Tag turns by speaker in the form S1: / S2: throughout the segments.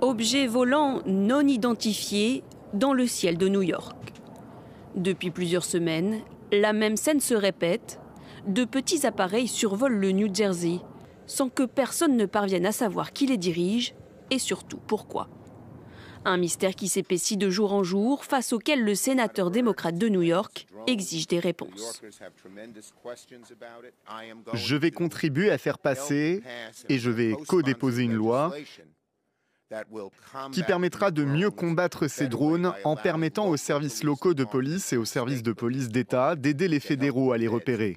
S1: Objets volants non identifiés dans le ciel de New York. Depuis plusieurs semaines, la même scène se répète. De petits appareils survolent le New Jersey, sans que personne ne parvienne à savoir qui les dirige et surtout pourquoi. Un mystère qui s'épaissit de jour en jour, face auquel le sénateur démocrate de New York exige des réponses.
S2: Je vais contribuer à faire passer, et je vais co-déposer une loi qui permettra de mieux combattre ces drones en permettant aux services locaux de police et aux services de police d'État d'aider les fédéraux à les repérer.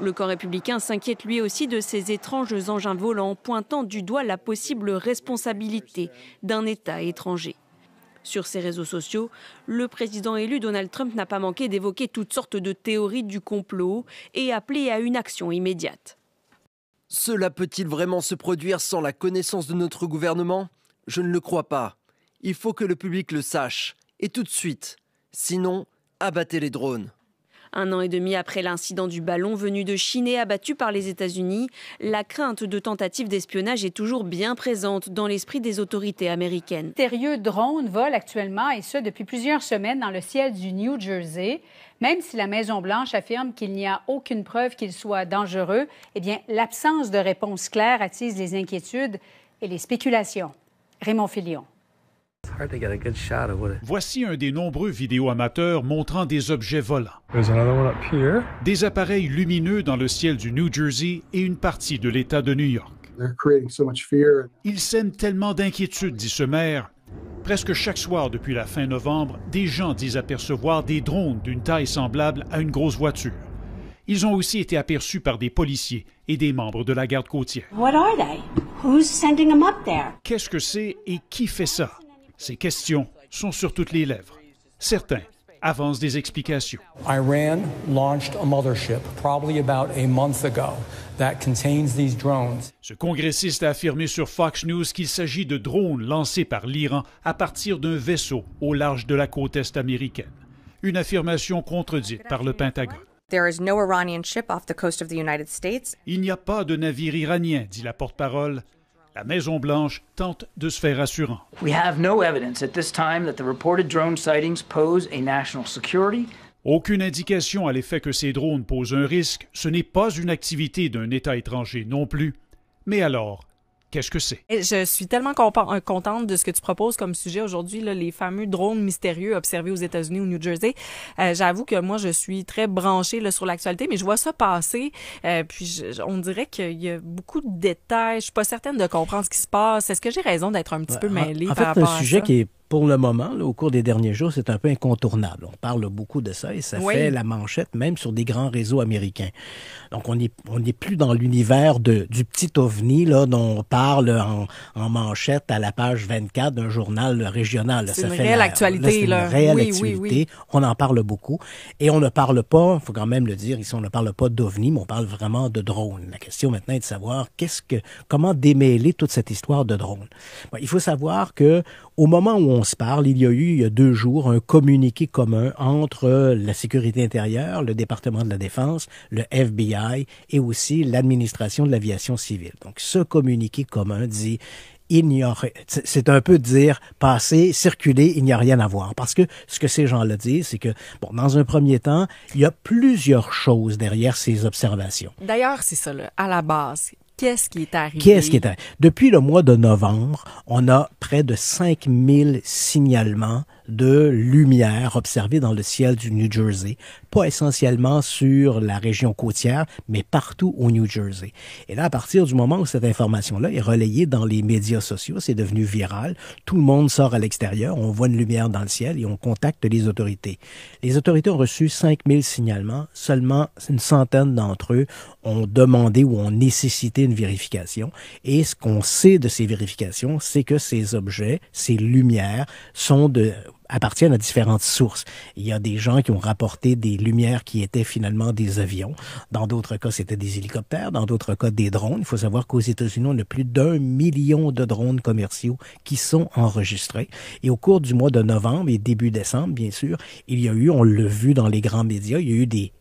S1: Le camp républicain s'inquiète lui aussi de ces étranges engins volants, pointant du doigt la possible responsabilité d'un État étranger. Sur ses réseaux sociaux, le président élu Donald Trump n'a pas manqué d'évoquer toutes sortes de théories du complot et appelé à une action immédiate.
S3: Cela peut-il vraiment se produire sans la connaissance de notre gouvernement? Je ne le crois pas. Il faut que le public le sache, et tout de suite. Sinon, abattez les drones.
S1: 1 an et demi après l'incident du ballon venu de Chine et abattu par les États-Unis, la crainte de tentatives d'espionnage est toujours bien présente dans l'esprit des autorités américaines.
S4: Mystérieux drones volent actuellement, et ce depuis plusieurs semaines, dans le ciel du New Jersey. Même si la Maison-Blanche affirme qu'il n'y a aucune preuve qu'il soit dangereux, eh bien, l'absence de réponse claire attise les inquiétudes et les spéculations. Raymond Filion.
S5: Voici un des nombreux vidéos amateurs montrant des objets volants. Des appareils lumineux dans le ciel du New Jersey et une partie de l'État de New York. Ils sèment tellement d'inquiétude, dit ce maire. Presque chaque soir depuis la fin novembre, des gens disent apercevoir des drones d'une taille semblable à une grosse voiture. Ils ont aussi été aperçus par des policiers et des membres de la garde côtière. Qu'est-ce que c'est et qui fait ça? Ces questions sont sur toutes les lèvres. Certains avancent des explications.
S6: Iran launched a mothership probably about a month ago that contains these drones.
S5: Ce congressiste a affirmé sur Fox News qu'il s'agit de drones lancés par l'Iran à partir d'un vaisseau au large de la côte est américaine. Une affirmation contredite par le Pentagone. Il n'y a pas de navire iranien, dit la porte-parole. La Maison-Blanche tente de se faire rassurant. Aucune indication à l'effet que ces drones posent un risque. Ce n'est pas une activité d'un État étranger non plus. Mais alors, qu'est-ce que c'est?
S7: Je suis tellement contente de ce que tu proposes comme sujet aujourd'hui, là, les fameux drones mystérieux observés aux États-Unis, au New Jersey. J'avoue que moi, je suis très branchée là, sur l'actualité, mais je vois ça passer. Puis on dirait qu'il y a beaucoup de détails. Je suis pas certaine de comprendre ce qui se passe. Est-ce que j'ai raison d'être un petit peu mêlée par rapport à ça?
S8: En fait, un sujet qui est, pour le moment, là, au cours des derniers jours, c'est un peu incontournable. On parle beaucoup de ça et ça fait la manchette même sur des grands réseaux américains. Donc, on n'est plus dans l'univers du petit ovni là, dont on parle en manchette à la page 24 d'un journal régional.
S7: C'est une réelle actualité.
S8: Là, c'est une réelle actualité. Oui. On en parle beaucoup. Et on ne parle pas, il faut quand même le dire ici, on ne parle pas d'ovni, mais on parle vraiment de drones. La question maintenant est de savoir comment démêler toute cette histoire de drones. Bon, il faut savoir que au moment où on se parle, il y a 2 jours, un communiqué commun entre la sécurité intérieure, le département de la Défense, le FBI et aussi l'administration de l'aviation civile. Donc, ce communiqué commun dit c'est un peu dire passer, circuler, il n'y a rien à voir. Parce que ce que ces gens-là disent, c'est que, bon, dans un premier temps, il y a plusieurs choses derrière ces observations.
S7: D'ailleurs, c'est ça, là, à la base. Qu'est-ce qui est arrivé?
S8: Depuis le mois de novembre, on a près de 5000 signalements de lumière observée dans le ciel du New Jersey, pas essentiellement sur la région côtière, mais partout au New Jersey. Et là, à partir du moment où cette information-là est relayée dans les médias sociaux, c'est devenu viral, tout le monde sort à l'extérieur, on voit une lumière dans le ciel et on contacte les autorités. Les autorités ont reçu 5000 signalements, seulement une centaine d'entre eux ont demandé ou ont nécessité une vérification. Et ce qu'on sait de ces vérifications, c'est que ces objets, ces lumières, appartiennent à différentes sources. Il y a des gens qui ont rapporté des lumières qui étaient finalement des avions. Dans d'autres cas, c'était des hélicoptères. Dans d'autres cas, des drones. Il faut savoir qu'aux États-Unis, on a plus d'1 million de drones commerciaux qui sont enregistrés. Et au cours du mois de novembre et début décembre, bien sûr, il y a eu, on l'a vu dans les grands médias, il y a eu des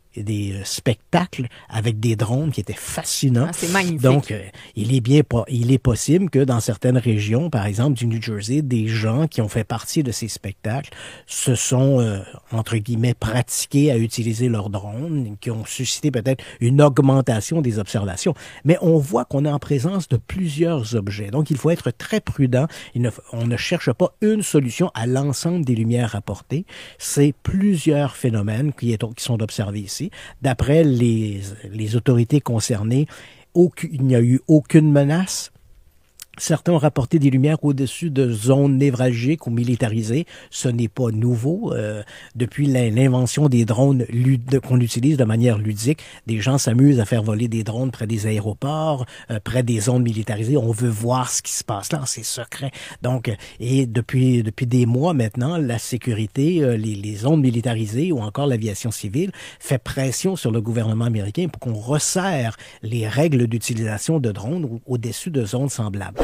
S8: spectacles avec des drones qui étaient fascinants.
S7: C'est magnifique.
S8: Donc, il est possible que dans certaines régions, par exemple du New Jersey, des gens qui ont fait partie de ces spectacles se sont, entre guillemets, pratiqués à utiliser leurs drones, qui ont suscité peut-être une augmentation des observations. Mais on voit qu'on est en présence de plusieurs objets. Donc, il faut être très prudent. On ne cherche pas une solution à l'ensemble des lumières rapportées. C'est plusieurs phénomènes qui sont observés ici. D'après les autorités concernées, il n'y a eu aucune menace. Certains ont rapporté des lumières au-dessus de zones névralgiques ou militarisées. Ce n'est pas nouveau. Depuis l'invention des drones qu'on utilise de manière ludique, des gens s'amusent à faire voler des drones près des aéroports, près des zones militarisées. On veut voir ce qui se passe là, c'est secret. Donc, et depuis des mois maintenant, la sécurité, les zones militarisées ou encore l'aviation civile fait pression sur le gouvernement américain pour qu'on resserre les règles d'utilisation de drones au-dessus de zones semblables.